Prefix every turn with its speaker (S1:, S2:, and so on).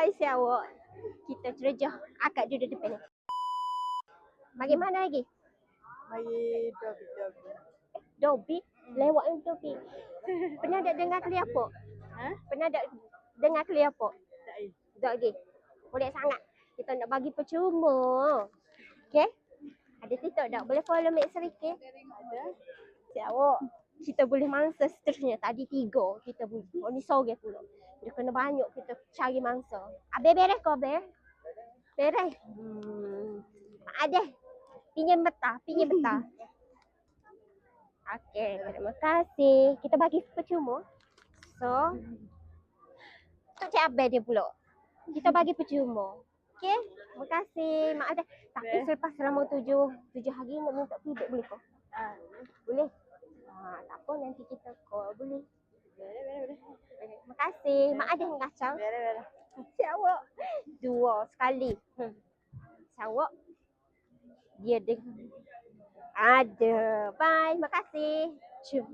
S1: Bye siawak. Kita terjah. Akak duduk depan ni. Bagaimana lagi?
S2: Bagi
S1: Dobby? Lewat yang Dobby. Pernah tak dengar Keliapok?
S2: Ha?
S1: Pernah tak dengar Keliapok?
S2: Tak ai.
S1: Tak lagi. Boleh sangat. Kita nak bagi percuma. Okay? Ada TikTok tak? Boleh follow Mek Serikir?
S2: Ada.
S1: Siawak. Kita boleh mangsa seterusnya. Tadi 3 kita boleh. Oh ni sorang pula. Dia kena banyak kita cari mangsa. Habis beres kau beres? Beres? Ada. Pinjam betah. Okey, terima kasih. Kita bagi percuma. So, Tok Cik Abel dia pula. Kita bagi percuma. Okey, terima kasih. Maaf dah. Tapi selepas selama 7 hari nak minta feedback boleh kau? Boleh? Tak apa nanti kita call. Boleh?
S2: Boleh.
S1: Terima kasih. Maaf dah ngacau.
S2: Boleh.
S1: Siawak. 2 sekali. Siawak. Dia dengar. Ada. Bye. Terima kasih. Cium.